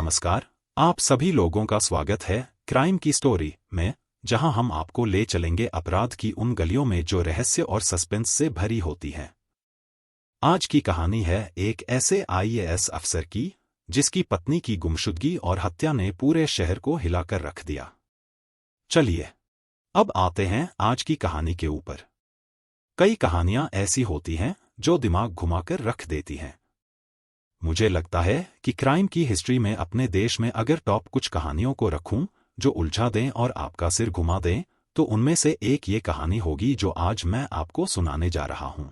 नमस्कार, आप सभी लोगों का स्वागत है क्राइम की स्टोरी में, जहां हम आपको ले चलेंगे अपराध की उन गलियों में जो रहस्य और सस्पेंस से भरी होती हैं। आज की कहानी है एक ऐसे आईएएस अफसर की जिसकी पत्नी की गुमशुदगी और हत्या ने पूरे शहर को हिलाकर रख दिया। चलिए अब आते हैं आज की कहानी के ऊपर। कई कहानियां ऐसी होती हैं जो दिमाग घुमाकर रख देती हैं। मुझे लगता है कि क्राइम की हिस्ट्री में अपने देश में अगर टॉप कुछ कहानियों को रखूं जो उलझा दें और आपका सिर घुमा दें, तो उनमें से एक ये कहानी होगी जो आज मैं आपको सुनाने जा रहा हूं।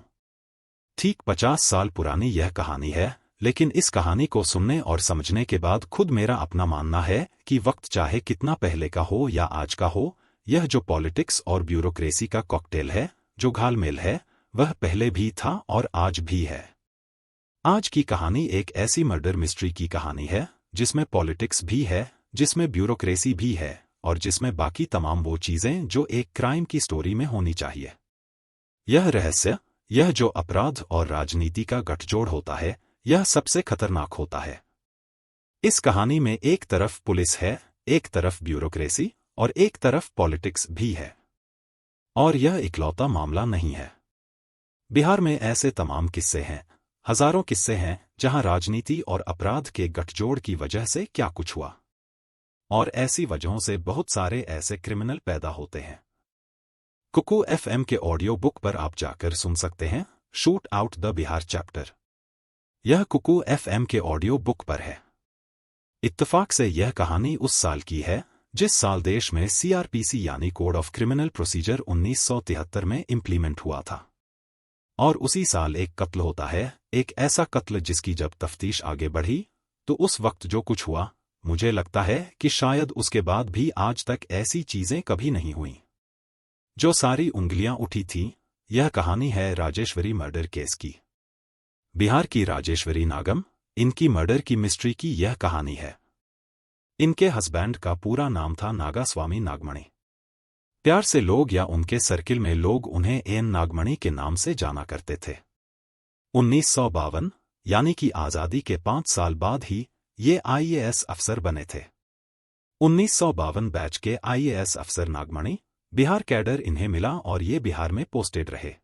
ठीक 50 साल पुरानी यह कहानी है, लेकिन इस कहानी को सुनने और समझने के बाद खुद मेरा अपना मानना है कि वक्त चाहे कितना पहले का हो या आज का हो, यह जो पॉलिटिक्स और ब्यूरोक्रेसी का कॉकटेल है, जो घालमेल है, वह पहले भी था और आज भी है। आज की कहानी एक ऐसी मर्डर मिस्ट्री की कहानी है जिसमें पॉलिटिक्स भी है, जिसमें ब्यूरोक्रेसी भी है और जिसमें बाकी तमाम वो चीजें जो एक क्राइम की स्टोरी में होनी चाहिए। यह रहस्य, यह जो अपराध और राजनीति का गठजोड़ होता है, यह सबसे खतरनाक होता है। इस कहानी में एक तरफ पुलिस है, एक तरफ ब्यूरोक्रेसी और एक तरफ पॉलिटिक्स भी है। और यह इकलौता मामला नहीं है। बिहार में ऐसे तमाम किस्से हैं, हजारों किस्से हैं, जहां राजनीति और अपराध के गठजोड़ की वजह से क्या कुछ हुआ। और ऐसी वजहों से बहुत सारे ऐसे क्रिमिनल पैदा होते हैं। कुकू एफएम के ऑडियो बुक पर आप जाकर सुन सकते हैं shoot out the Bihar chapter. यह कुकू एफएम के ऑडियो बुक पर है। इत्तफाक से यह कहानी उस साल की है जिस साल देश में सीआरपीसी यानी कोड ऑफ क्रिमिनल प्रोसीजर 1973 में इंप्लीमेंट हुआ था। और उसी साल एक कत्ल होता है, एक ऐसा कत्ल जिसकी जब तफ्तीश आगे बढ़ी तो उस वक्त जो कुछ हुआ, मुझे लगता है कि शायद उसके बाद भी आज तक ऐसी चीजें कभी नहीं हुई। जो सारी उंगलियां उठी थीं, यह कहानी है राजेश्वरी मर्डर केस की। बिहार की राजेश्वरी नागम, इनकी मर्डर की मिस्ट्री की यह कहानी है। इनके हस्बैंड का पूरा नाम था नागास्वामी नागमणि। प्यार से लोग या उनके सर्किल में लोग उन्हें एन नागमणि के नाम से जाना करते थे। 1952 यानी कि आजादी के 5 साल बाद ही ये आईएएस अफसर बने थे। 1952 बैच के आईएएस अफसर नागमणि, बिहार कैडर इन्हें मिला और ये बिहार में पोस्टेड रहे।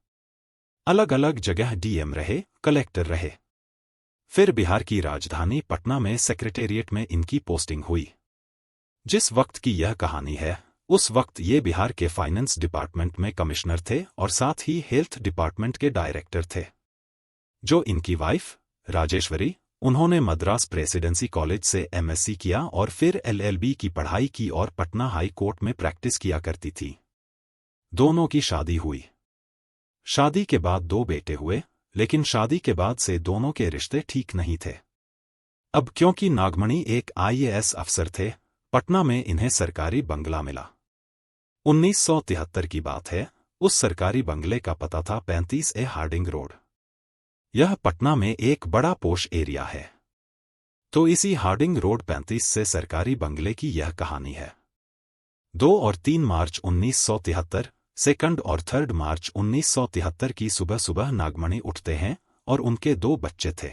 अलग अलग जगह डीएम रहे, कलेक्टर रहे। फिर बिहार की राजधानी पटना में सेक्रेटेरिएट में इनकी पोस्टिंग हुई। जिस वक्त की यह कहानी है, उस वक्त ये बिहार के फाइनेंस डिपार्टमेंट में कमिश्नर थे और साथ ही हेल्थ डिपार्टमेंट के डायरेक्टर थे। जो इनकी वाइफ राजेश्वरी, उन्होंने मद्रास प्रेसिडेंसी कॉलेज से एमएससी किया और फिर एलएलबी की पढ़ाई की और पटना हाई कोर्ट में प्रैक्टिस किया करती थी। दोनों की शादी हुई। शादी के बाद 2 बेटे हुए, लेकिन शादी के बाद से दोनों के रिश्ते ठीक नहीं थे। अब क्योंकि नागमणि एक आईएएस अफसर थे, पटना में इन्हें सरकारी बंगला मिला। 1973 की बात है। उस सरकारी बंगले का पता था 35A हार्डिंग रोड। यह पटना में एक बड़ा पोश एरिया है। तो इसी हार्डिंग रोड 35 से सरकारी बंगले की यह कहानी है। 2 और 3 मार्च 1973, 2 और 3 मार्च 1973 की सुबह सुबह नागमणि उठते हैं और उनके 2 बच्चे थे।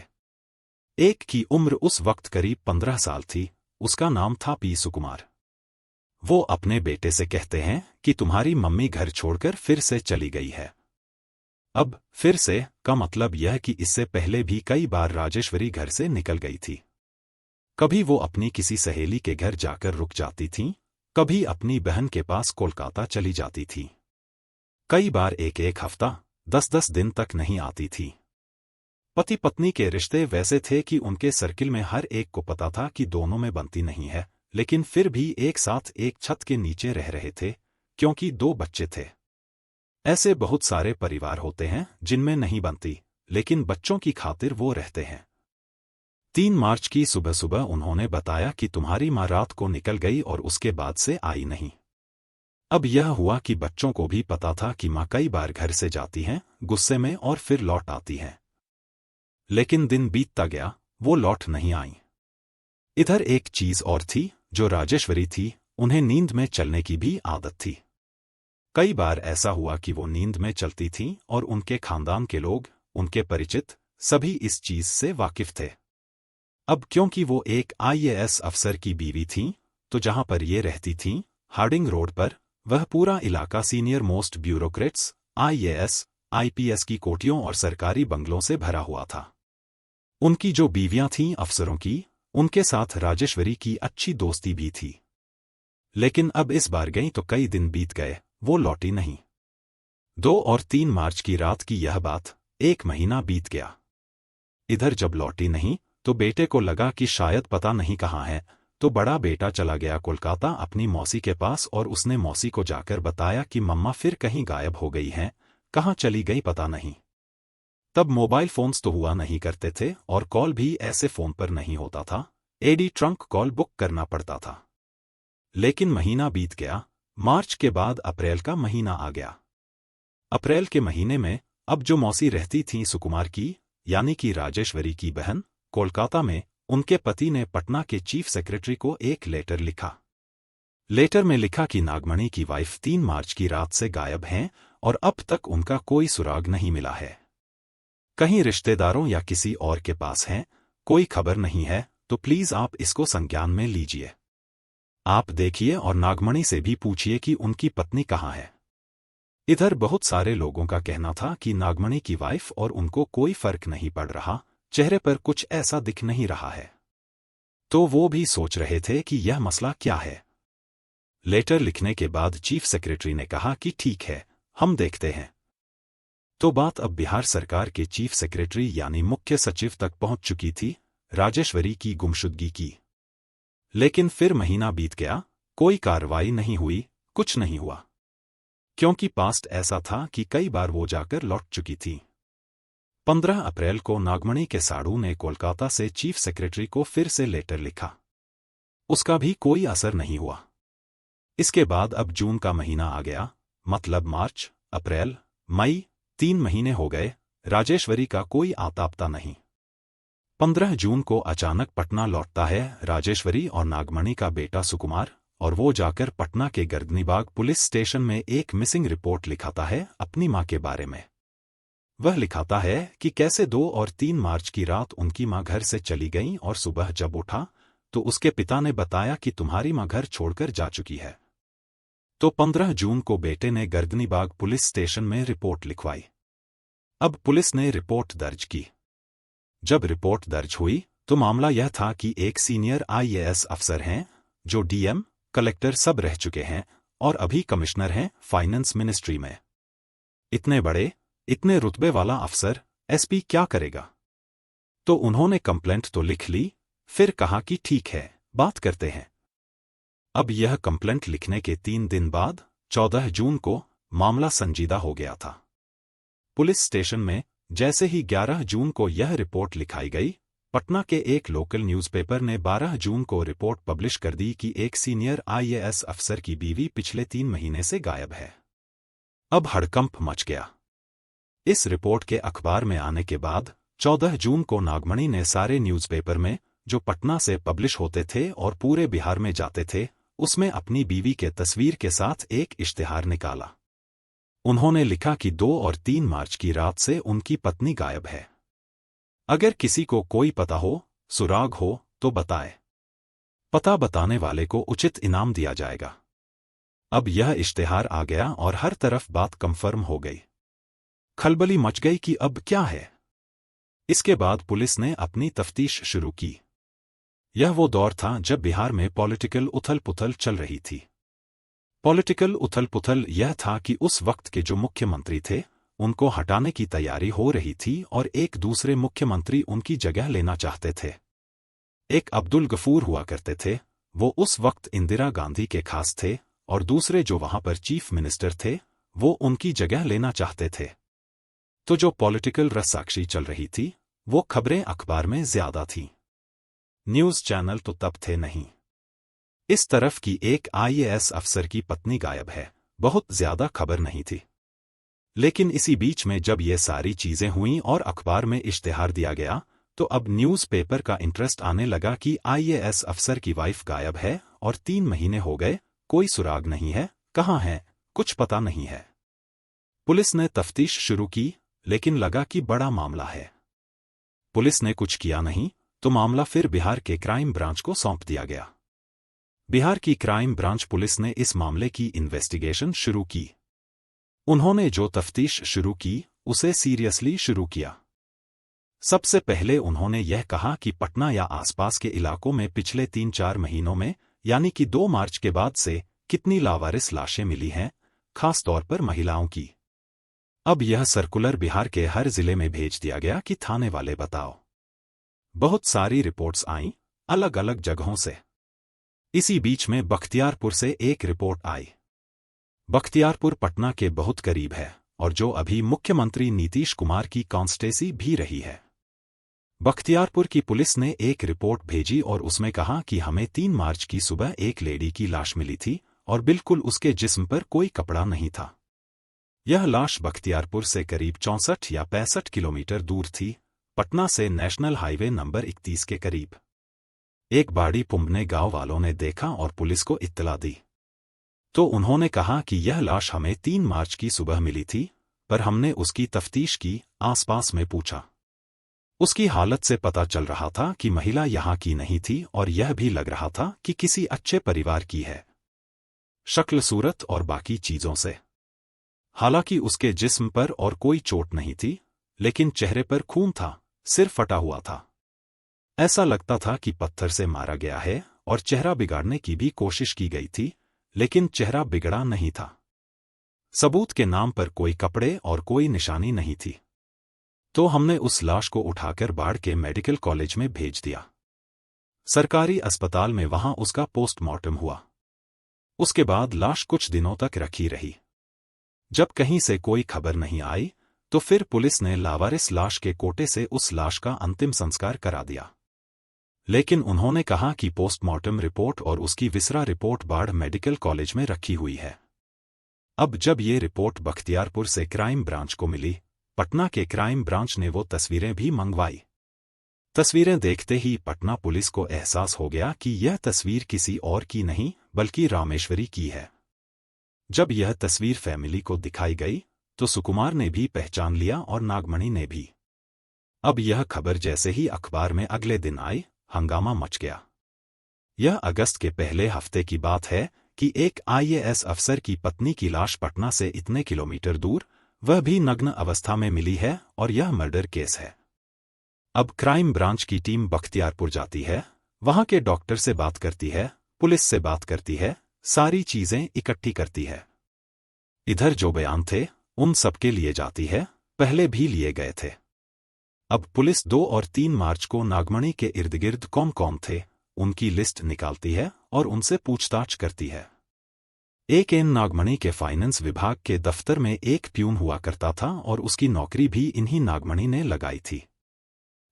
एक की उम्र उस वक्त करीब 15 साल थी, उसका नाम था पी सुकुमार। वो अपने बेटे से कहते हैं कि तुम्हारी मम्मी घर छोड़कर फिर से चली गई है। अब फिर से का मतलब यह कि इससे पहले भी कई बार राजेश्वरी घर से निकल गई थी। कभी वो अपनी किसी सहेली के घर जाकर रुक जाती थीं, कभी अपनी बहन के पास कोलकाता चली जाती थी। कई बार एक हफ्ता 10-10 दिन तक नहीं आती थी। पति पत्नी के रिश्ते वैसे थे कि उनके सर्किल में हर एक को पता था कि दोनों में बनती नहीं है, लेकिन फिर भी एक साथ एक छत के नीचे रह रहे थे, क्योंकि 2 बच्चे थे। ऐसे बहुत सारे परिवार होते हैं जिनमें नहीं बनती, लेकिन बच्चों की खातिर वो रहते हैं। 3 मार्च की सुबह सुबह उन्होंने बताया कि तुम्हारी माँ रात को निकल गई और उसके बाद से आई नहीं। अब यह हुआ कि बच्चों को भी पता था कि माँ कई बार घर से जाती हैं गुस्से में और फिर लौट आती हैं। लेकिन दिन बीतता गया, वो लौट नहीं आई। इधर एक चीज और थी, जो राजेश्वरी थी, उन्हें नींद में चलने की भी आदत थी। कई बार ऐसा हुआ कि वो नींद में चलती थीं और उनके खानदान के लोग, उनके परिचित, सभी इस चीज से वाकिफ थे। अब क्योंकि वो एक आईएएस अफसर की बीवी थीं, तो जहां पर ये रहती थीं, हार्डिंग रोड पर, वह पूरा इलाका senior most bureaucrats, IAS, IPS की कोठियों और सरकारी बंगलों से भरा हुआ था। उनकी जो बीवियां थीं अफसरों की, उनके साथ राजेश्वरी की अच्छी दोस्ती भी थी। लेकिन अब इस बार गई तो कई दिन बीत गए, वो लौटी नहीं। 2 और 3 मार्च की रात की यह बात, 1 महीना बीत गया। इधर जब लौटी नहीं, तो बेटे को लगा कि शायद पता नहीं कहाँ है, तो बड़ा बेटा चला गया कोलकाता अपनी मौसी के पास और उसने मौसी को जाकर बताया कि मम्मा फिर कहीं गायब हो गई हैं, कहाँ चली गई पता नहीं। तब मोबाइल फोन्स तो हुआ नहीं करते थे और कॉल भी ऐसे फोन पर नहीं होता था, एडी ट्रंक कॉल बुक करना पड़ता था। लेकिन महीना बीत गया, मार्च के बाद अप्रैल का महीना आ गया। अप्रैल के महीने में अब जो मौसी रहती थीं सुकुमार की, यानी कि राजेश्वरी की बहन, कोलकाता में, उनके पति ने पटना के चीफ सेक्रेटरी को एक लेटर लिखा। लेटर में लिखा कि नागमणि की वाइफ 3 मार्च की रात से गायब हैं और अब तक उनका कोई सुराग नहीं मिला है। कहीं रिश्तेदारों या किसी और के पास हैं, कोई खबर नहीं है, तो प्लीज आप इसको संज्ञान में लीजिए। आप देखिए और नागमणि से भी पूछिए कि उनकी पत्नी कहाँ है। इधर बहुत सारे लोगों का कहना था कि नागमणि की वाइफ और उनको कोई फर्क नहीं पड़ रहा, चेहरे पर कुछ ऐसा दिख नहीं रहा है। तो वो भी सोच रहे थे कि यह मसला क्या है। लेटर लिखने के बाद चीफ सेक्रेटरी ने कहा कि ठीक है, हम देखते हैं। तो बात अब बिहार सरकार के चीफ सेक्रेटरी यानी मुख्य सचिव तक पहुंच चुकी थी, राजेश्वरी की गुमशुदगी की। लेकिन फिर महीना बीत गया, कोई कार्रवाई नहीं हुई, कुछ नहीं हुआ। क्योंकि पास्ट ऐसा था कि कई बार वो जाकर लौट चुकी थी। 15 अप्रैल को नागमणि के साड़ू ने कोलकाता से चीफ सेक्रेटरी को फिर से लेटर लिखा। उसका भी कोई असर नहीं हुआ। इसके बाद अब जून का महीना आ गया, मतलब मार्च, अप्रैल, मई, 3 महीने हो गए, राजेश्वरी का कोई आता-पता नहीं। 15 जून को अचानक पटना लौटता है राजेश्वरी और नागमणि का बेटा सुकुमार, और वो जाकर पटना के गर्दनीबाग पुलिस स्टेशन में एक मिसिंग रिपोर्ट लिखाता है अपनी मां के बारे में। वह लिखाता है कि कैसे 2 और 3 मार्च की रात उनकी मां घर से चली गईं और सुबह जब उठा, तो उसके पिता ने बताया कि तुम्हारी मां घर छोड़कर जा चुकी है। तो 15 जून को बेटे ने गर्दनीबाग पुलिस स्टेशन में रिपोर्ट लिखवाई। अब पुलिस ने रिपोर्ट दर्ज की। जब रिपोर्ट दर्ज हुई, तो मामला यह था कि एक सीनियर आईएएस अफसर हैं, जो डीएम, कलेक्टर सब रह चुके हैं और अभी कमिश्नर हैं फाइनेंस मिनिस्ट्री में। इतने बड़े, इतने रुतबे वाला अफसर, एसपी क्या करेगा? तो उन्होंने कंप्लेंट तो लिख ली, फिर कहा कि ठीक है, बात करते हैं। अब यह कंप्लेंट लिखने के 3 दिन बाद, 14 जून को, मामला संजीदा हो गया था। पुलिस स्टेशन में जैसे ही 11 जून को यह रिपोर्ट लिखाई गई, पटना के एक लोकल न्यूज़पेपर ने 12 जून को रिपोर्ट पब्लिश कर दी कि एक सीनियर आईएएस अफसर की बीवी पिछले 3 महीने से गायब है। अब हड़कंप मच गया। इस रिपोर्ट के अखबार में आने के बाद 14 जून को नागमणि ने सारे न्यूज़पेपर में, जो पटना से पब्लिश होते थे और पूरे बिहार में जाते थे, उसमें अपनी बीवी के तस्वीर के साथ एक इश्तिहार निकाला। उन्होंने लिखा कि 2 और 3 मार्च की रात से उनकी पत्नी गायब है। अगर किसी को कोई पता हो, सुराग हो, तो बताए। पता बताने वाले को उचित इनाम दिया जाएगा। अब यह इश्तिहार आ गया और हर तरफ बात कंफर्म हो गई। खलबली मच गई कि अब क्या है। इसके बाद पुलिस ने अपनी तफ्तीश शुरू की। यह वो दौर था जब बिहार में पॉलिटिकल उथल-पुथल चल रही थी। पॉलिटिकल उथल-पुथल यह था कि उस वक्त के जो मुख्यमंत्री थे, उनको हटाने की तैयारी हो रही थी और एक दूसरे मुख्यमंत्री उनकी जगह लेना चाहते थे। एक अब्दुल गफूर हुआ करते थे, वो उस वक्त इंदिरा गांधी के खास थे, और दूसरे जो वहां पर चीफ मिनिस्टर थे, वो उनकी जगह लेना चाहते थे। तो जो पॉलिटिकल रस्साकशी चल रही थी, वो खबरें अखबार में ज्यादा थीं। न्यूज़ चैनल तो तब थे नहीं। इस तरफ की एक आईएएस अफसर की पत्नी गायब है, बहुत ज्यादा खबर नहीं थी। लेकिन इसी बीच में जब ये सारी चीजें हुईं और अखबार में इश्तिहार दिया गया, तो अब न्यूज़पेपर का इंटरेस्ट आने लगा कि आईएएस अफसर की वाइफ गायब है और 3 महीने हो गए, कोई सुराग नहीं है, कहाँ है, कुछ पता नहीं है। पुलिस ने तफ्तीश शुरू की, लेकिन लगा कि बड़ा मामला है। पुलिस ने कुछ किया नहीं, तो मामला फिर बिहार के क्राइम ब्रांच को सौंप दिया गया। बिहार की क्राइम ब्रांच पुलिस ने इस मामले की इन्वेस्टिगेशन शुरू की। उन्होंने जो तफ्तीश शुरू की उसे सीरियसली शुरू किया। सबसे पहले उन्होंने यह कहा कि पटना या आसपास के इलाकों में पिछले 3-4 महीनों में यानी कि 2 मार्च के बाद से कितनी लावारिस लाशें मिली हैं, खास तौर पर महिलाओं की। अब यह सर्कुलर बिहार के हर जिले में भेज दिया गया कि थाने वाले बताओ। बहुत सारी रिपोर्ट्स आईं, अलग अलग जगहों से। इसी बीच में बख्तियारपुर से एक रिपोर्ट आई। बख्तियारपुर पटना के बहुत करीब है और जो अभी मुख्यमंत्री नीतीश कुमार की कॉन्स्टेंसी भी रही है। बख्तियारपुर की पुलिस ने एक रिपोर्ट भेजी और उसमें कहा कि हमें 3 मार्च की सुबह एक लेडी की लाश मिली थी और बिल्कुल उसके जिस्म पर कोई कपड़ा नहीं था। यह लाश बख्तियारपुर से करीब 64 या 65 किलोमीटर दूर थी, पटना से नेशनल हाईवे नंबर 31 के करीब। एक बाड़ी पुंबने गांव वालों ने देखा और पुलिस को इत्तला दी। तो उन्होंने कहा कि यह लाश हमें 3 मार्च की सुबह मिली थी, पर हमने उसकी तफ्तीश की, आसपास में पूछा। उसकी हालत से पता चल रहा था कि महिला यहाँ की नहीं थी और यह भी लग रहा था कि किसी अच्छे परिवार की है, शक्ल सूरत और बाकी चीजों से। हालांकि उसके जिस्म पर और कोई चोट नहीं थी, लेकिन चेहरे पर खून था, सिर फटा हुआ था। ऐसा लगता था कि पत्थर से मारा गया है और चेहरा बिगाड़ने की भी कोशिश की गई थी, लेकिन चेहरा बिगड़ा नहीं था। सबूत के नाम पर कोई कपड़े और कोई निशानी नहीं थी। तो हमने उस लाश को उठाकर बाढ़ के मेडिकल कॉलेज में भेज दिया। सरकारी अस्पताल में वहां उसका पोस्टमार्टम हुआ। उसके बाद लाश कुछ दिनों तक रखी रही। जब कहीं से कोई खबर नहीं आई, तो फिर पुलिस ने लावारिस लाश के कोटे से उस लाश का अंतिम संस्कार करा दिया। लेकिन उन्होंने कहा कि पोस्टमार्टम रिपोर्ट और उसकी विसरा रिपोर्ट बाढ़ मेडिकल कॉलेज में रखी हुई है। अब जब ये रिपोर्ट बख्तियारपुर से क्राइम ब्रांच को मिली, पटना के क्राइम ब्रांच ने वो तस्वीरें भी मंगवाई। तस्वीरें देखते ही पटना पुलिस को एहसास हो गया कि यह तस्वीर किसी और की नहीं बल्कि रामेश्वरी की है। जब यह तस्वीर फैमिली को दिखाई गई, तो सुकुमार ने भी पहचान लिया और नागमणि ने भी। अब यह खबर जैसे ही अखबार में अगले दिन आई, हंगामा मच गया। यह अगस्त के पहले हफ्ते की बात है कि एक IAS अफसर की पत्नी की लाश पटना से इतने किलोमीटर दूर, वह भी नग्न अवस्था में मिली है और यह मर्डर केस है। अब क्राइम ब्रांच की टीम बख्तियारपुर जाती है, वहां के डॉक्टर से बात करती है, पुलिस से बात करती है, सारी चीजें इकट्ठी करती है। इधर जो बयान थे उन सबके लिए जाती है, पहले भी लिए गए थे। अब पुलिस 2 और 3 मार्च को नागमणि के इर्द-गिर्द कौन कौन थे, उनकी लिस्ट निकालती है और उनसे पूछताछ करती है। एक एन नागमणि के फाइनेंस विभाग के दफ्तर में एक प्यून हुआ करता था और उसकी नौकरी भी इन्हीं नागमणि ने लगाई थी।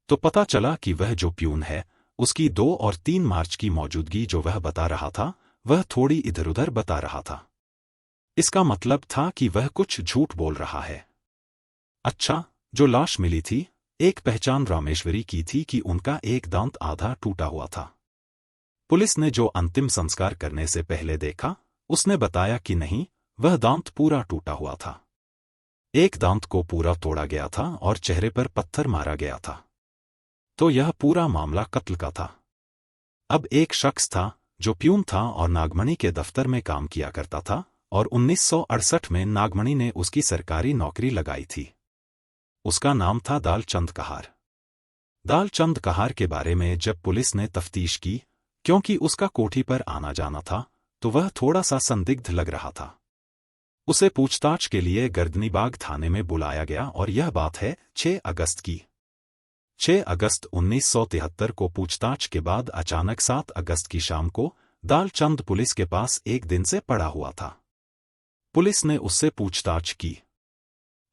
तो पता चला कि वह जो प्यून है, उसकी 2 और 3 मार्च की मौजूदगी जो वह बता रहा था, वह थोड़ी इधर-उधर बता रहा था। इसका मतलब था कि वह कुछ झूठ बोल रहा है। अच्छा, जो लाश मिली थी, एक पहचान रामेश्वरी की थी कि उनका एक दांत आधा टूटा हुआ था। पुलिस ने जो अंतिम संस्कार करने से पहले देखा, उसने बताया कि नहीं, वह दांत पूरा टूटा हुआ था। एक दांत को पूरा तोड़ा गया था और चेहरे पर पत्थर मारा गया था। तो यह पूरा मामला कत्ल का था। अब एक शख्स था जो प्यून था और नागमणि के दफ्तर में काम किया करता था और 1968 में नागमणि ने उसकी सरकारी नौकरी लगाई थी। उसका नाम था दालचंद कहार। दालचंद कहार के बारे में जब पुलिस ने तफ्तीश की, क्योंकि उसका कोठी पर आना जाना था, तो वह थोड़ा सा संदिग्ध लग रहा था। उसे पूछताछ के लिए गर्दनीबाग थाने में बुलाया गया और यह बात है 6 अगस्त की। 6 अगस्त 1973 को पूछताछ के बाद अचानक 7 अगस्त की शाम को दालचंद पुलिस के पास एक दिन से पड़ा हुआ था। पुलिस ने उससे पूछताछ की।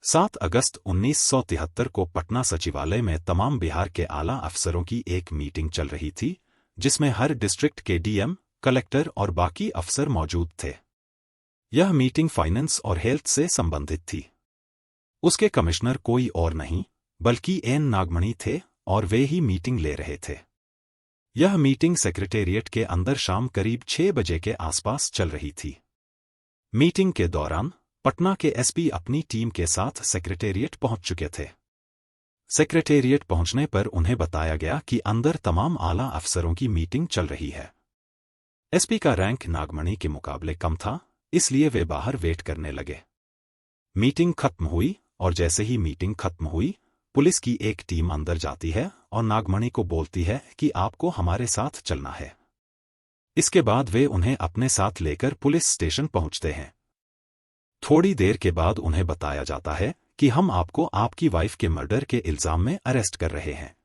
7 अगस्त 1973 को पटना सचिवालय में तमाम बिहार के आला अफसरों की एक मीटिंग चल रही थी, जिसमें हर डिस्ट्रिक्ट के DM, कलेक्टर और बाकी अफसर मौजूद थे। यह मीटिंग फाइनेंस और हेल्थ से संबंधित थी। उसके कमिश्नर कोई और नहीं बल्कि एन नागमणि थे और वे ही मीटिंग ले रहे थे। यह मीटिंग सेक्रेटेरिएट के अंदर शाम करीब 6 बजे के आसपास चल रही थी। मीटिंग के दौरान पटना के SP अपनी टीम के साथ सेक्रेटेरिएट पहुंच चुके थे। सेक्रेटेरिएट पहुंचने पर उन्हें बताया गया कि अंदर तमाम आला अफसरों की मीटिंग चल रही है। एसपी का रैंक नागमणि के मुकाबले कम था, इसलिए वे बाहर वेट करने लगे। मीटिंग खत्म हुई और जैसे ही मीटिंग खत्म हुई, पुलिस की एक टीम अंदर जाती है और नागमणि को बोलती है कि आपको हमारे साथ चलना है। इसके बाद वे उन्हें अपने साथ लेकर पुलिस स्टेशन पहुंचते हैं। थोड़ी देर के बाद उन्हें बताया जाता है कि हम आपको आपकी वाइफ के मर्डर के इल्जाम में अरेस्ट कर रहे हैं।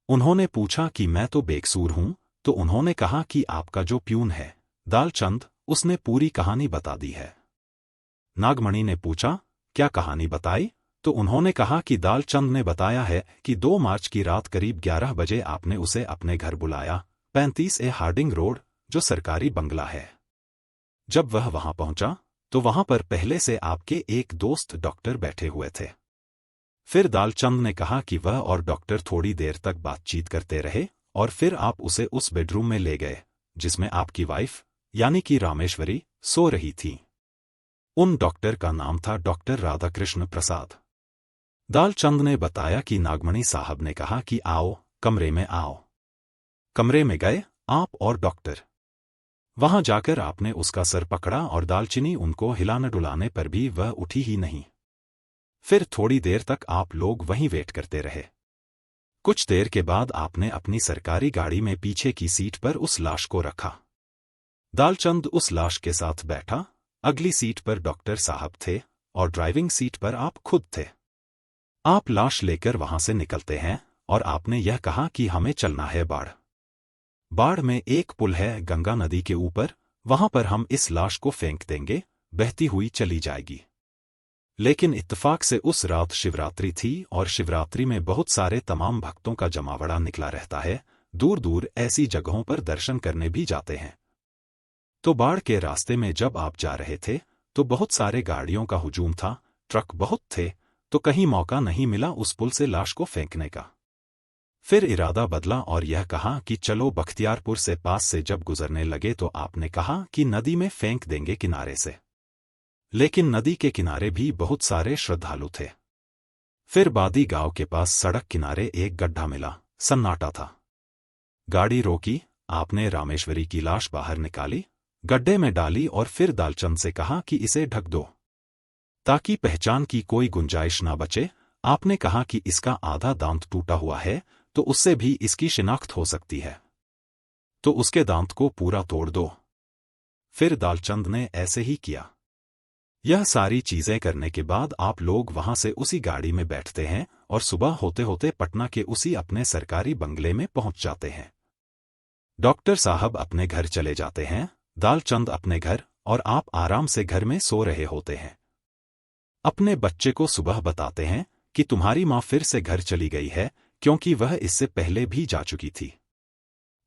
उन्होंने पूछा कि मैं तो बेकसूर हूं, तो उन्होंने कहा कि आपका जो प्यून है दालचंद, उसने पूरी कहानी बता दी है। नागमणि ने पूछा, क्या कहानी बताई? तो उन्होंने कहा कि दालचंद ने बताया है कि 2 मार्च की रात करीब 11 बजे आपने उसे अपने घर बुलाया, 35A हार्डिंग रोड, जो सरकारी बंगला है। जब वह वहां पहुंचा तो वहां पर पहले से आपके एक दोस्त डॉक्टर बैठे हुए थे। फिर दालचंद ने कहा कि वह और डॉक्टर थोड़ी देर तक बातचीत करते रहे और फिर आप उसे उस बेडरूम में ले गए जिसमें आपकी वाइफ यानी कि रामेश्वरी सो रही थी। उन डॉक्टर का नाम था डॉक्टर राधाकृष्ण प्रसाद। दालचंद ने बताया कि नागमणि साहब ने कहा कि आओ, कमरे में आओ। कमरे में गए आप और डॉक्टर। वहां जाकर आपने उसका सर पकड़ा और दालचीनी उनको हिलाने डुलाने पर भी वह उठी ही नहीं। फिर थोड़ी देर तक आप लोग वहीं वेट करते रहे। कुछ देर के बाद आपने अपनी सरकारी गाड़ी में पीछे की सीट पर उस लाश को रखा। दालचंद उस लाश के साथ बैठा। अगली सीट पर डॉक्टर साहब थे और ड्राइविंग सीट पर आप खुद थे। आप लाश लेकर वहां से निकलते हैं और आपने यह कहा कि हमें चलना है बाढ़। बाढ़ में एक पुल है गंगा नदी के ऊपर, वहां पर हम इस लाश को फेंक देंगे, बहती हुई चली जाएगी। लेकिन इत्तेफाक से उस रात शिवरात्रि थी और शिवरात्रि में बहुत सारे तमाम भक्तों का जमावड़ा निकला रहता है, दूर दूर ऐसी जगहों पर दर्शन करने भी जाते हैं। तो बाढ़ के रास्ते में जब आप जा रहे थे तो बहुत सारे गाड़ियों का हुजूम था, ट्रक बहुत थे, तो कहीं मौका नहीं मिला उस पुल से लाश को फेंकने का। फिर इरादा बदला और यह कहा कि चलो बख्तियारपुर से पास से जब गुजरने लगे तो आपने कहा कि नदी में फेंक देंगे किनारे से। लेकिन नदी के किनारे भी बहुत सारे श्रद्धालु थे। फिर बादी गांव के पास सड़क किनारे एक गड्ढा मिला, सन्नाटा था। गाड़ी रोकी, आपने रामेश्वरी की लाश बाहर निकाली, गड्ढे में डाली और फिर दालचंद से कहा कि इसे ढक दो ताकि पहचान की कोई गुंजाइश ना बचे। आपने कहा कि इसका आधा दांत टूटा हुआ है तो उससे भी इसकी शिनाख्त हो सकती है, तो उसके दांत को पूरा तोड़ दो। फिर दालचंद ने ऐसे ही किया। यह सारी चीजें करने के बाद आप लोग वहां से उसी गाड़ी में बैठते हैं और सुबह होते होते पटना के उसी अपने सरकारी बंगले में पहुंच जाते हैं। डॉक्टर साहब अपने घर चले जाते हैं, दालचंद अपने घर, और आप आराम से घर में सो रहे होते हैं। अपने बच्चे को सुबह बताते हैं कि तुम्हारी मां फिर से घर चली गई है, क्योंकि वह इससे पहले भी जा चुकी थी।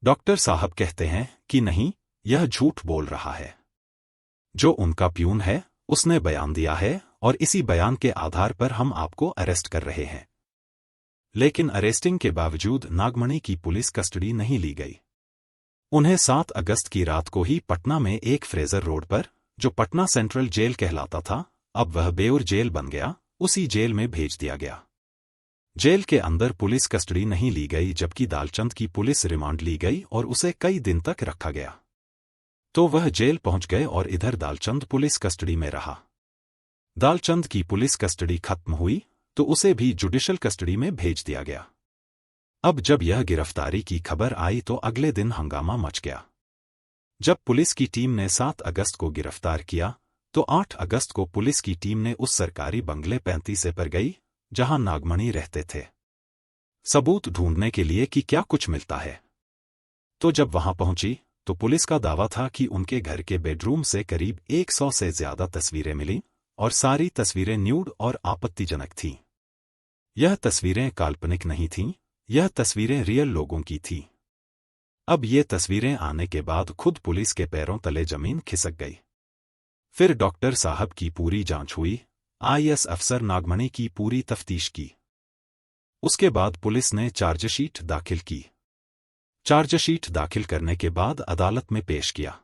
डॉक्टर साहब कहते हैं कि नहीं, यह झूठ बोल रहा है। जो उनका प्यून है उसने बयान दिया है और इसी बयान के आधार पर हम आपको अरेस्ट कर रहे हैं। लेकिन अरेस्टिंग के बावजूद नागमणि की पुलिस कस्टडी नहीं ली गई। उन्हें 7 अगस्त की रात को ही पटना में एक फ्रेजर रोड पर, जो पटना सेंट्रल जेल कहलाता था, अब वह बेउर जेल बन गया, उसी जेल में भेज दिया गया। जेल के अंदर पुलिस कस्टडी नहीं ली गई, जबकि दालचंद की पुलिस रिमांड ली गई और उसे कई दिन तक रखा गया। तो वह जेल पहुंच गए और इधर दालचंद पुलिस कस्टडी में रहा। दालचंद की पुलिस कस्टडी खत्म हुई तो उसे भी जुडिशल कस्टडी में भेज दिया गया। अब जब यह गिरफ्तारी की खबर आई तो अगले दिन हंगामा मच गया। जब पुलिस की टीम ने 7 अगस्त को गिरफ्तार किया तो 8 अगस्त को पुलिस की टीम ने उस सरकारी बंगले 35 पर गई जहां नागमणि रहते थे, सबूत ढूंढने के लिए कि क्या कुछ मिलता है। तो जब वहां पहुंची तो पुलिस का दावा था कि उनके घर के बेडरूम से करीब 100 से ज्यादा तस्वीरें मिलीं और सारी तस्वीरें न्यूड और आपत्तिजनक थीं। यह तस्वीरें काल्पनिक नहीं थीं, यह तस्वीरें रियल लोगों की थीं। अब ये तस्वीरें आने के बाद खुद पुलिस के पैरों तले जमीन खिसक गई। फिर डॉक्टर साहब की पूरी जांच हुई, आईएएस अफसर नागमणि की पूरी तफ्तीश की। उसके बाद पुलिस ने चार्जशीट दाखिल की। चार्जशीट दाखिल करने के बाद अदालत में पेश किया।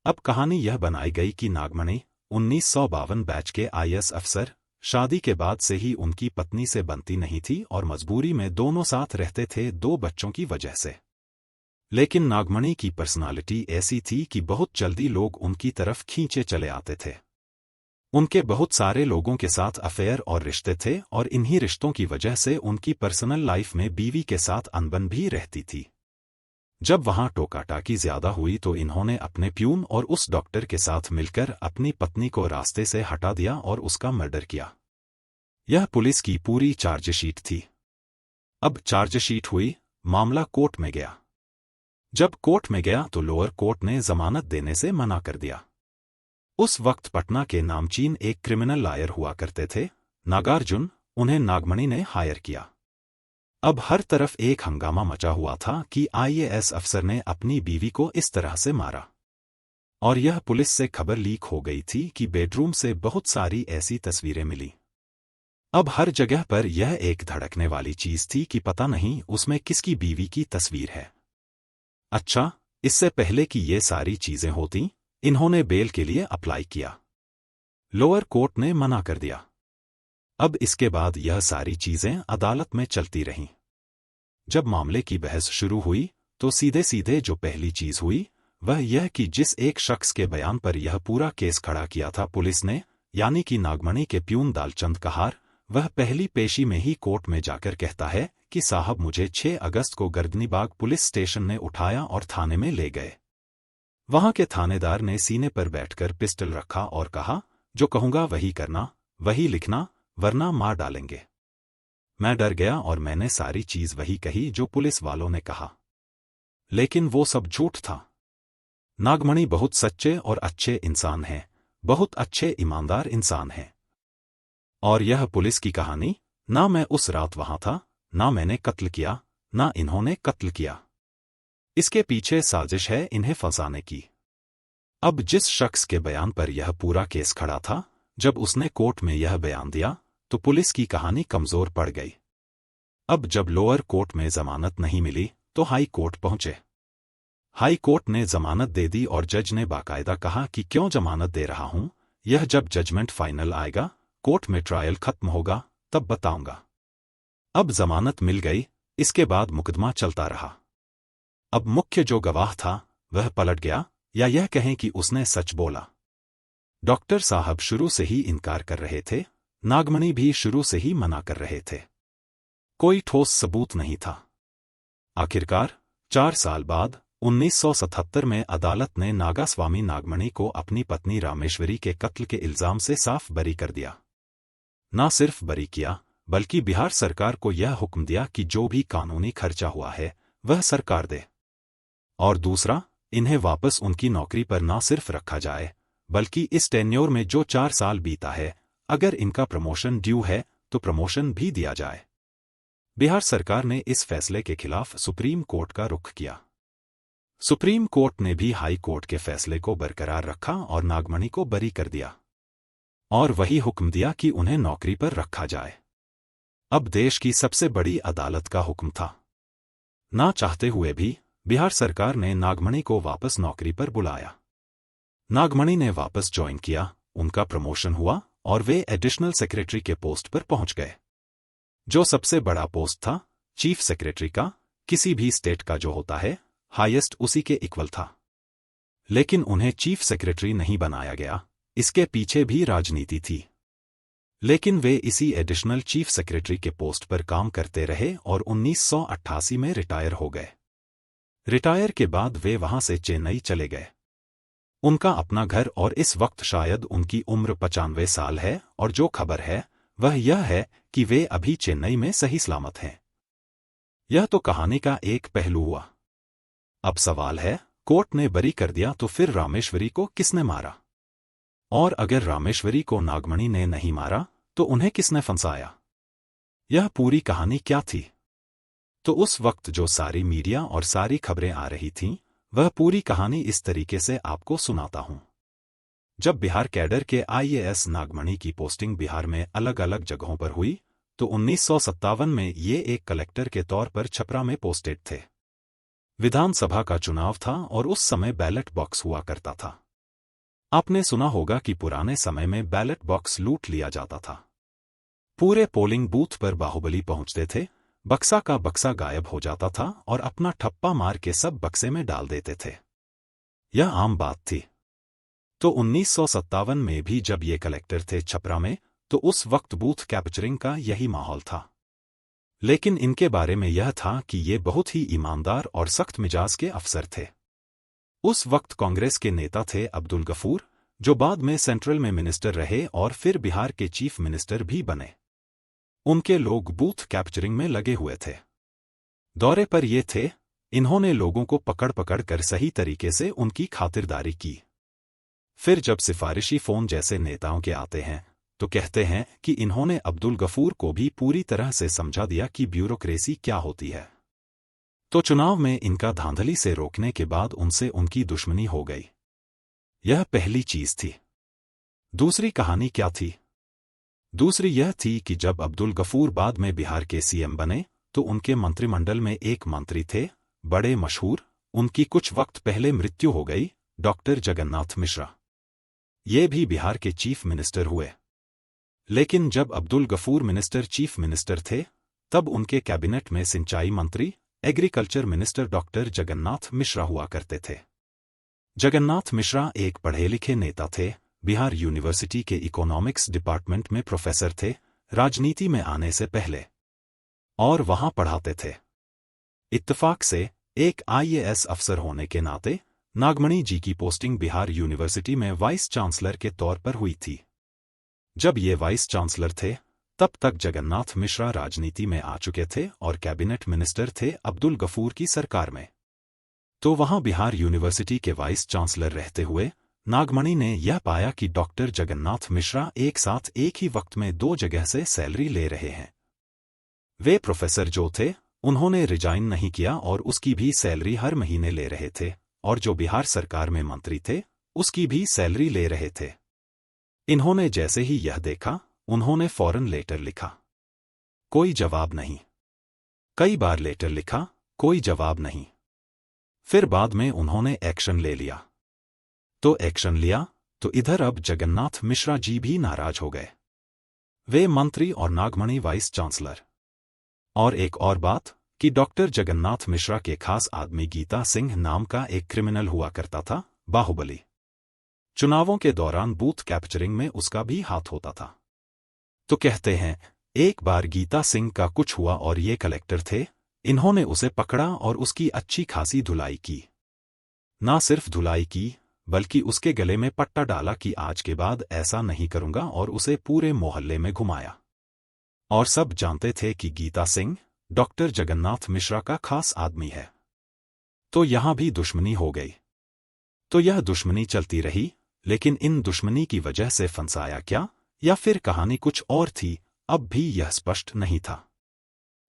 अब कहानी यह बनाई गई कि नागमणि 1952 बैच के आईएएस अफसर, शादी के बाद से ही उनकी पत्नी से बनती नहीं थी और मजबूरी में दोनों साथ रहते थे 2 बच्चों की वजह से। लेकिन नागमणि की पर्सनालिटी ऐसी थी कि बहुत जल्दी लोग उनकी तरफ खींचे चले आते थे। उनके बहुत सारे लोगों के साथ अफेयर और रिश्ते थे और इन्हीं रिश्तों की वजह से उनकी पर्सनल लाइफ में बीवी के साथ अनबन भी रहती थी। जब वहां टोकाटाकी ज्यादा हुई तो इन्होंने अपने प्यून और उस डॉक्टर के साथ मिलकर अपनी पत्नी को रास्ते से हटा दिया और उसका मर्डर किया। यह पुलिस की पूरी चार्जशीट थी। अब चार्जशीट हुई, मामला कोर्ट में गया। जब कोर्ट में गया तो लोअर कोर्ट ने जमानत देने से मना कर दिया। उस वक्त पटना के नामचीन एक क्रिमिनल लॉयर हुआ करते थे, नागार्जुन, उन्हें नागमणि ने हायर किया। अब हर तरफ एक हंगामा मचा हुआ था कि आईएएस अफसर ने अपनी बीवी को इस तरह से मारा। और यह पुलिस से खबर लीक हो गई थी कि बेडरूम से बहुत सारी ऐसी तस्वीरें मिली। अब हर जगह पर यह एक धड़कने वाली चीज थी कि पता नहीं उसमें किसकी बीवी की तस्वीर है। अच्छा, इससे पहले कि ये सारी चीजें होती, इन्होंने बेल के लिए अप्लाई किया। लोअर कोर्ट ने मना कर दिया। अब इसके बाद यह सारी चीजें अदालत में चलती रहीं। जब मामले की बहस शुरू हुई तो सीधे सीधे जो पहली चीज हुई वह यह कि जिस एक शख्स के बयान पर यह पूरा केस खड़ा किया था पुलिस ने, यानी कि नागमणि के प्यून दालचंद कहार, वह पहली पेशी में ही कोर्ट में जाकर कहता है कि साहब मुझे 6 अगस्त को गर्दनीबाग पुलिस स्टेशन ने उठाया और थाने में ले गए। वहां के थानेदार ने सीने पर बैठकर पिस्टल रखा और कहा, जो कहूंगा वही करना, वही लिखना, वरना मार डालेंगे। मैं डर गया और मैंने सारी चीज वही कही जो पुलिस वालों ने कहा। लेकिन वो सब झूठ था। नागमणि बहुत सच्चे और अच्छे इंसान हैं, बहुत अच्छे ईमानदार इंसान हैं। और यह पुलिस की कहानी, ना मैं उस रात वहां था, ना मैंने कत्ल किया, ना इन्होंने कत्ल किया। इसके पीछे साजिश है इन्हें फंसाने की। अब जिस शख्स के बयान पर यह पूरा केस खड़ा था, जब उसने कोर्ट में यह बयान दिया तो पुलिस की कहानी कमजोर पड़ गई। अब जब लोअर कोर्ट में जमानत नहीं मिली तो हाई कोर्ट पहुंचे। हाई कोर्ट ने जमानत दे दी और जज ने बाकायदा कहा कि क्यों जमानत दे रहा हूं, यह जब जजमेंट फाइनल आएगा, कोर्ट में ट्रायल खत्म होगा, तब बताऊंगा। अब जमानत मिल गई, इसके बाद मुकदमा चलता रहा। अब मुख्य जो गवाह था वह पलट गया, या यह कहें कि उसने सच बोला। डॉक्टर साहब शुरू से ही इनकार कर रहे थे, नागमणि भी शुरू से ही मना कर रहे थे। कोई ठोस सबूत नहीं था। आखिरकार 4 साल बाद 1977 में अदालत ने नागास्वामी नागमणि को अपनी पत्नी रामेश्वरी के कत्ल के इल्जाम से साफ बरी कर दिया। न सिर्फ बरी किया, बल्कि बिहार सरकार को यह हुक्म दिया कि जो भी कानूनी खर्चा हुआ है वह सरकार दे। और दूसरा, इन्हें वापस उनकी नौकरी पर न सिर्फ रखा जाए, बल्कि इस टेन्योर में जो 4 साल बीता है, अगर इनका प्रमोशन ड्यू है तो प्रमोशन भी दिया जाए। बिहार सरकार ने इस फैसले के खिलाफ सुप्रीम कोर्ट का रुख किया। सुप्रीम कोर्ट ने भी हाई कोर्ट के फैसले को बरकरार रखा और नागमणि को बरी कर दिया। और वही हुक्म दिया कि उन्हें नौकरी पर रखा जाए। अब देश की सबसे बड़ी अदालत का हुक्म था। ना चाहते हुए भी बिहार सरकार ने नागमणि को वापस नौकरी पर बुलाया। नागमणि ने वापस ज्वाइन किया, उनका प्रमोशन हुआ और वे एडिशनल सेक्रेटरी के पोस्ट पर पहुंच गए। जो सबसे बड़ा पोस्ट था, चीफ सेक्रेटरी का, किसी भी स्टेट का जो होता है, हाईएस्ट उसी के इक्वल था। लेकिन उन्हें चीफ सेक्रेटरी नहीं बनाया गया, इसके पीछे भी राजनीति थी। लेकिन वे इसी एडिशनल चीफ सेक्रेटरी के पोस्ट पर काम करते रहे और 1988 में रिटायर हो गए। रिटायर के बाद वे वहां से चेन्नई चले गए। उनका अपना घर और इस वक्त शायद उनकी उम्र 95 साल है और जो खबर है वह यह है कि वे अभी चेन्नई में सही सलामत हैं। यह तो कहानी का एक पहलू हुआ। अब सवाल है, कोर्ट ने बरी कर दिया तो फिर रामेश्वरी को किसने मारा? और अगर रामेश्वरी को नागमणि ने नहीं मारा तो उन्हें किसने फंसाया? यह पूरी कहानी क्या थी? तो उस वक्त जो सारी मीडिया और सारी खबरें आ रही थीं, वह पूरी कहानी इस तरीके से आपको सुनाता हूं। जब बिहार कैडर के आईएएस नागमणि की पोस्टिंग बिहार में अलग अलग जगहों पर हुई, तो 1957 में ये एक कलेक्टर के तौर पर छपरा में पोस्टेड थे। विधानसभा का चुनाव था और उस समय बैलेट बॉक्स हुआ करता था। आपने सुना होगा कि पुराने समय में बैलेट बॉक्स लूट लिया जाता था। पूरे पोलिंग बूथ पर बाहुबली पहुंचते थे, बक्सा का बक्सा गायब हो जाता था और अपना ठप्पा मार के सब बक्से में डाल देते थे। यह आम बात थी। तो 1957 में भी जब ये कलेक्टर थे छपरा में, तो उस वक्त बूथ कैप्चरिंग का यही माहौल था। लेकिन इनके बारे में यह था कि ये बहुत ही ईमानदार और सख्त मिजाज के अफसर थे। उस वक्त कांग्रेस के नेता थे अब्दुल गफूर, जो बाद में सेंट्रल में मिनिस्टर रहे और फिर बिहार के चीफ मिनिस्टर भी बने। उनके लोग बूथ कैप्चरिंग में लगे हुए थे। दौरे पर ये थे, इन्होंने लोगों को पकड़ पकड़ कर सही तरीके से उनकी खातिरदारी की। फिर जब सिफारिशी फोन जैसे नेताओं के आते हैं, तो कहते हैं कि इन्होंने अब्दुल गफूर को भी पूरी तरह से समझा दिया कि ब्यूरोक्रेसी क्या होती है। तो चुनाव में इनका धांधली से रोकने के बाद उनसे उनकी दुश्मनी हो गई। यह पहली चीज थी। दूसरी कहानी क्या थी? दूसरी यह थी कि जब अब्दुल गफूर बाद में बिहार के सीएम बने, तो उनके मंत्रिमंडल में एक मंत्री थे, बड़े मशहूर, उनकी कुछ वक्त पहले मृत्यु हो गई, डॉक्टर जगन्नाथ मिश्रा। ये भी बिहार के चीफ मिनिस्टर हुए। लेकिन जब Abdul Gafoor minister chief minister थे, तब उनके कैबिनेट में सिंचाई मंत्री, agriculture minister doctor Jagannath Mishra हुआ करते थे। जगन्नाथ मिश्रा एक पढ़े लिखे नेता थे, बिहार यूनिवर्सिटी के इकोनॉमिक्स डिपार्टमेंट में प्रोफेसर थे, राजनीति में आने से पहले, और वहां पढ़ाते थे। इत्तेफाक से एक आईएएस अफसर होने के नाते नागमणि जी की पोस्टिंग बिहार यूनिवर्सिटी में वाइस चांसलर के तौर पर हुई थी। जब ये वाइस चांसलर थे, तब तक जगन्नाथ मिश्रा राजनीति में आ चुके थे और कैबिनेट मिनिस्टर थे अब्दुल गफूर की सरकार में। तो वहां बिहार यूनिवर्सिटी के वाइस चांसलर रहते हुए नागमणि ने यह पाया कि डॉक्टर जगन्नाथ मिश्रा एक साथ एक ही वक्त में 2 जगह से सैलरी ले रहे हैं। वे प्रोफेसर जो थे, उन्होंने रिजाइन नहीं किया और उसकी भी सैलरी हर महीने ले रहे थे, और जो बिहार सरकार में मंत्री थे, उसकी भी सैलरी ले रहे थे। इन्होंने जैसे ही यह देखा, उन्होंने फौरन लेटर लिखा। कोई जवाब नहीं। कई बार लेटर लिखा, कोई जवाब नहीं। फिर बाद में उन्होंने एक्शन ले लिया। तो एक्शन लिया, तो इधर अब जगन्नाथ मिश्रा जी भी नाराज हो गए। वे मंत्री और नागमणि वाइस चांसलर। और एक और बात, कि डॉक्टर जगन्नाथ मिश्रा के खास आदमी गीता सिंह नाम का एक क्रिमिनल हुआ करता था, बाहुबली। चुनावों के दौरान बूथ कैप्चरिंग में उसका भी हाथ होता था। तो कहते हैं, एक बार गीता सिंह का कुछ हुआ और ये कलेक्टर थे, इन्होंने उसे पकड़ा और उसकी अच्छी खासी धुलाई की। ना सिर्फ धुलाई की, बल्कि उसके गले में पट्टा डाला कि आज के बाद ऐसा नहीं करूंगा, और उसे पूरे मोहल्ले में घुमाया। और सब जानते थे कि गीता सिंह डॉक्टर जगन्नाथ मिश्रा का खास आदमी है। तो यहां भी दुश्मनी हो गई। तो यह दुश्मनी चलती रही, लेकिन इन दुश्मनी की वजह से फंसाया क्या, या फिर कहानी कुछ और थी, अब भी यह स्पष्ट नहीं था।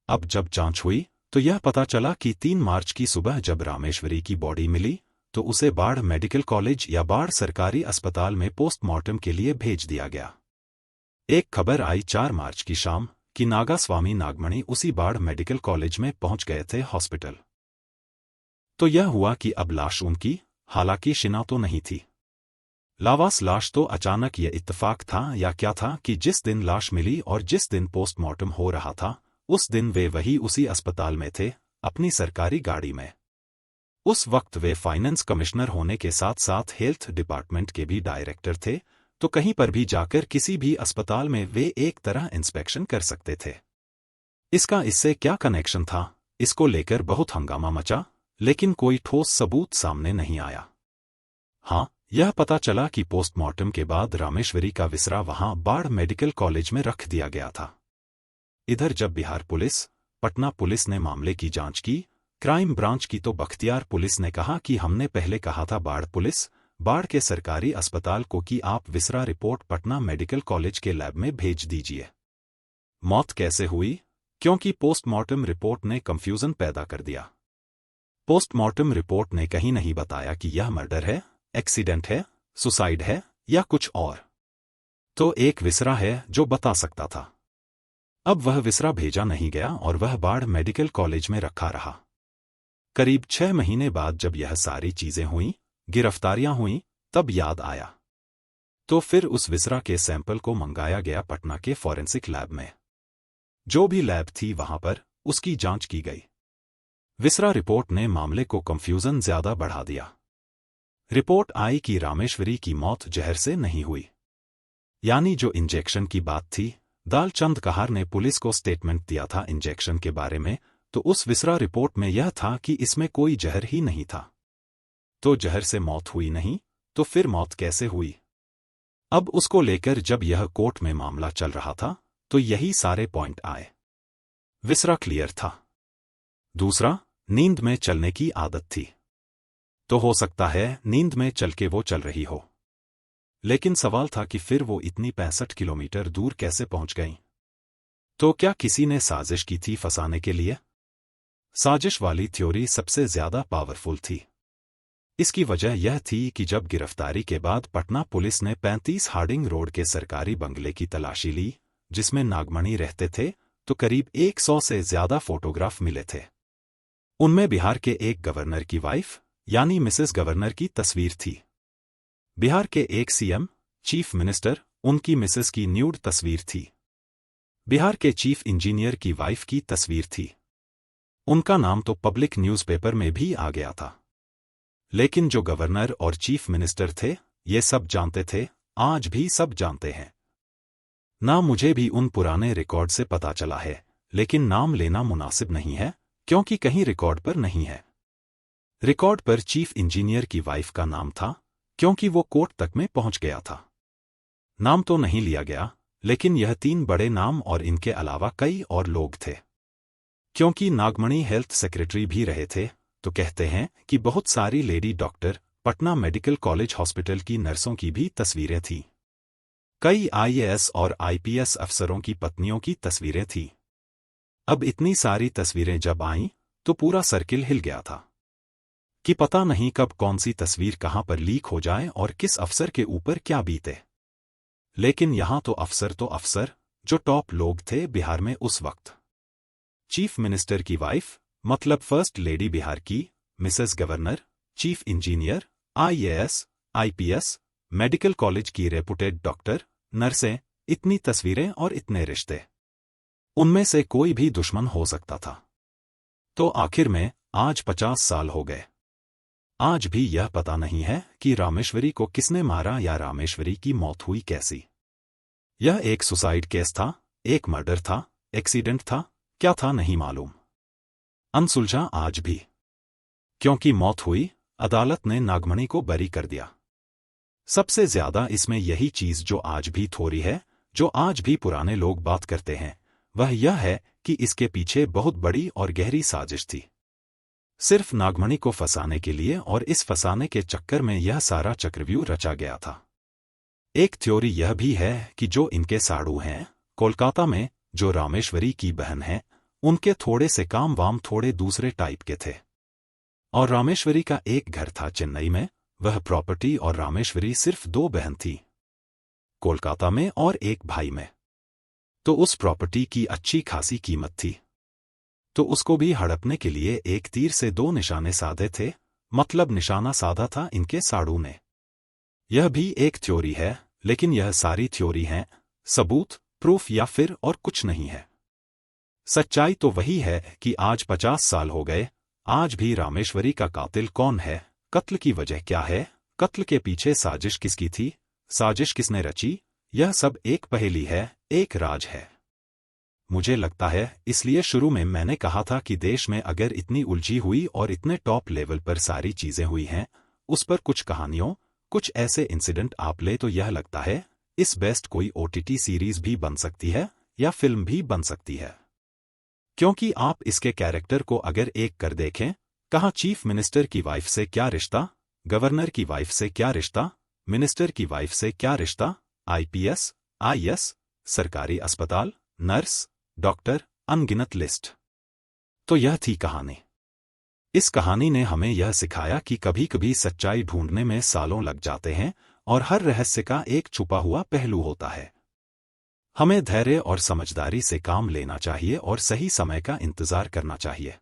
अब जब जांच हुई, तो यह पता चला कि 3 मार्च की सुबह जब रामेश्वरी की बॉडी मिली, तो उसे बाढ़ मेडिकल कॉलेज या बाढ़ सरकारी अस्पताल में पोस्टमार्टम के लिए भेज दिया गया। एक खबर आई 4 मार्च की शाम कि नागास्वामी नागमणि उसी बाढ़ मेडिकल कॉलेज में पहुंच गए थे हॉस्पिटल। तो यह हुआ कि अब लाश उनकी, हालांकि शिना तो नहीं थी। लावास लाश। तो अचानक यह इत्तेफाक था या क्या था कि जिस दिन लाश मिली और जिस दिन पोस्टमार्टम हो रहा था, उस दिन वे वही उसी अस्पताल में थे, अपनी सरकारी गाड़ी में। उस वक्त वे फाइनेंस कमिश्नर होने के साथ साथ हेल्थ डिपार्टमेंट के भी डायरेक्टर थे, तो कहीं पर भी जाकर किसी भी अस्पताल में वे एक तरह इंस्पेक्शन कर सकते थे। इसका इससे क्या कनेक्शन था, इसको लेकर बहुत हंगामा मचा, लेकिन कोई ठोस सबूत सामने नहीं आया। हाँ, यह पता चला कि पोस्टमार्टम के बाद रामेश्वरी का विसरा वहां बाढ़ मेडिकल कॉलेज में रख दिया गया था। इधर जब बिहार पुलिस, पटना पुलिस ने मामले की जांच की, क्राइम ब्रांच की, तो बख्तियार पुलिस ने कहा कि हमने पहले कहा था बाढ़ पुलिस, बाढ़ के सरकारी अस्पताल को कि आप viscera report Patna medical college के लैब में भेज दीजिए। मौत कैसे हुई, क्योंकि पोस्टमार्टम रिपोर्ट ने कंफ्यूजन पैदा कर दिया। पोस्टमार्टम रिपोर्ट ने कहीं नहीं बताया कि यह मर्डर है, एक्सीडेंट है, सुसाइड है या कुछ और। तो एक विसरा है जो बता सकता था। अब वह विसरा भेजा नहीं गया और वह बाढ़ मेडिकल कॉलेज में रखा रहा। करीब 6 महीने बाद जब यह सारी चीजें हुईं, गिरफ्तारियां हुईं, तब याद आया। तो फिर उस विसरा के सैंपल को मंगाया गया पटना के फॉरेंसिक लैब में। जो भी लैब थी वहां पर उसकी जांच की गई। विसरा रिपोर्ट ने मामले को कंफ्यूजन ज्यादा बढ़ा दिया। रिपोर्ट आई कि रामेश्वरी की मौत जहर से नहीं हुई, यानी जो इंजेक्शन की बात थी। दालचंद कहार ने पुलिस को स्टेटमेंट दिया था इंजेक्शन के बारे में, तो उस विसरा रिपोर्ट में यह था कि इसमें कोई जहर ही नहीं था। तो जहर से मौत हुई नहीं, तो फिर मौत कैसे हुई? अब उसको लेकर जब यह कोर्ट में मामला चल रहा था तो यही सारे पॉइंट आए। विसरा क्लियर था। दूसरा, नींद में चलने की आदत थी, तो हो सकता है नींद में चल के वो चल रही हो। लेकिन सवाल था कि फिर वो इतनी 65 किलोमीटर दूर कैसे पहुंच गईं? तो क्या किसी ने साजिश की थी फंसाने के लिए? साजिश वाली थ्योरी सबसे ज्यादा पावरफुल थी। इसकी वजह यह थी कि जब गिरफ्तारी के बाद पटना पुलिस ने 35 हार्डिंग रोड के सरकारी बंगले की तलाशी ली जिसमें नागमणि रहते थे, तो करीब 100 से ज्यादा फोटोग्राफ मिले थे। उनमें बिहार के एक गवर्नर की वाइफ यानी मिसेस गवर्नर की तस्वीर थी। बिहार के एक सीएम, चीफ मिनिस्टर, उनकी मिसेस की न्यूड तस्वीर थी। बिहार के चीफ इंजीनियर की वाइफ की तस्वीर थी। उनका नाम तो पब्लिक न्यूज़पेपर में भी आ गया था। लेकिन जो गवर्नर और चीफ मिनिस्टर थे, ये सब जानते थे, आज भी सब जानते हैं। नाम मुझे भी उन पुराने रिकॉर्ड से पता चला है, लेकिन नाम लेना मुनासिब नहीं है क्योंकि कहीं रिकॉर्ड पर नहीं है। रिकॉर्ड पर चीफ इंजीनियर की वाइफ का नाम था क्योंकि वो कोर्ट तक में पहुंच गया था। नाम तो नहीं लिया गया, लेकिन यह 3 बड़े नाम और इनके अलावा कई और लोग थे। क्योंकि नागमणि हेल्थ सेक्रेटरी भी रहे थे, तो कहते हैं कि बहुत सारी lady doctor, Patna medical college hospital की नर्सों की भी तस्वीरें थीं। कई आईएएस और आईपीएस अफसरों की पत्नियों की तस्वीरें थीं। अब इतनी सारी तस्वीरें जब आईं, तो पूरा सर्किल हिल गया था कि पता नहीं कब कौन सी तस्वीर कहां पर लीक हो जाए और किस अफसर के ऊपर क्या बीते। लेकिन यहां तो अफसर जो टॉप लोग थे बिहार में उस वक्त। चीफ मिनिस्टर की वाइफ मतलब फर्स्ट लेडी बिहार की, Mrs governor, chief engineer, IAS, IPS, medical college की रेपुटेड डॉक्टर, नर्सें, इतनी तस्वीरें और इतने रिश्ते। उनमें से कोई भी दुश्मन हो सकता था। तो आखिर में आज 50 साल हो गए। आज भी यह पता नहीं है कि रामेश्वरी को किसने मारा या रामेश्वरी की मौत हुई कैसी। यह एक सुसाइड केस था, एक मर्डर था, एक्सीडेंट था, क्या था नहीं मालूम। अनसुलझा आज भी। क्योंकि मौत हुई, अदालत ने नागमणि को बरी कर दिया। सबसे ज्यादा इसमें यही चीज जो आज भी थोड़ी है, जो आज भी पुराने लोग बात करते हैं, वह यह है कि इसके पीछे बहुत बड़ी और गहरी साजिश थी। सिर्फ नागमणि को फंसाने के लिए, और इस फंसाने के चक्कर में यह सारा चक्रव्यूह रचा गया था। एक थ्योरी यह भी है कि जो इनके साड़ू हैं कोलकाता में, जो रामेश्वरी की बहन हैं, उनके थोड़े से काम वाम थोड़े दूसरे टाइप के थे। और रामेश्वरी का एक घर था चेन्नई में, वह प्रॉपर्टी, और रामेश्वरी सिर्फ 2 बहन थी, कोलकाता में और एक भाई में। तो उस प्रॉपर्टी की अच्छी खासी कीमत थी। तो उसको भी हड़पने के लिए एक तीर से 2 निशाने साधे थे, मतलब निशाना साधा था इनके साड़ू ने। यह भी एक थ्योरी है, लेकिन यह सारी थ्योरी हैं, सबूत, प्रूफ या फिर और कुछ नहीं है। सच्चाई तो वही है कि आज 50 साल हो गए, आज भी रामेश्वरी का कातिल कौन है, कत्ल की वजह क्या है, कत्ल के पीछे साजिश किसकी थी, साजिश किसने रची, यह सब एक पहेली है, एक राज है। मुझे लगता है इसलिए शुरू में मैंने कहा था कि देश में अगर इतनी उलझी हुई और इतने टॉप लेवल पर सारी चीजें हुई हैं, उस पर कुछ कहानियों, कुछ ऐसे इंसिडेंट आप ले तो यह लगता है इस बेस्ट कोई ओटीटी सीरीज भी बन सकती है या फिल्म भी बन सकती है। क्योंकि आप इसके कैरेक्टर को अगर एक कर देखें, कहाँ चीफ मिनिस्टर की वाइफ से क्या रिश्ता, गवर्नर की वाइफ से क्या रिश्ता, मिनिस्टर की वाइफ से क्या रिश्ता, आईपीएस, आईएएस, सरकारी अस्पताल, नर्स, डॉक्टर, अनगिनत लिस्ट। तो यह थी कहानी। इस कहानी ने हमें यह सिखाया कि कभी कभी सच्चाई ढूंढने में सालों लग जाते हैं और हर रहस्य का एक छुपा हुआ पहलू होता है। हमें धैर्य और समझदारी से काम लेना चाहिए और सही समय का इंतजार करना चाहिए।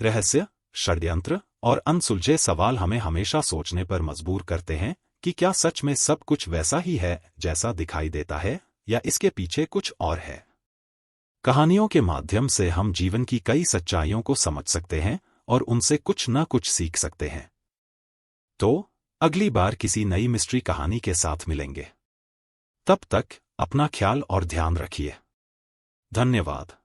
रहस्य, षड्यंत्र और अनसुलझे सवाल हमें हमेशा सोचने पर मजबूर करते हैं कि क्या सच में सब कुछ वैसा ही है जैसा दिखाई देता है, या इसके पीछे कुछ और है। कहानियों के माध्यम से हम जीवन की कई सच्चाइयों को समझ सकते हैं और उनसे कुछ न कुछ सीख सकते हैं। तो अगली बार किसी नई मिस्ट्री कहानी के साथ मिलेंगे। तब तक अपना ख्याल और ध्यान रखिए। धन्यवाद।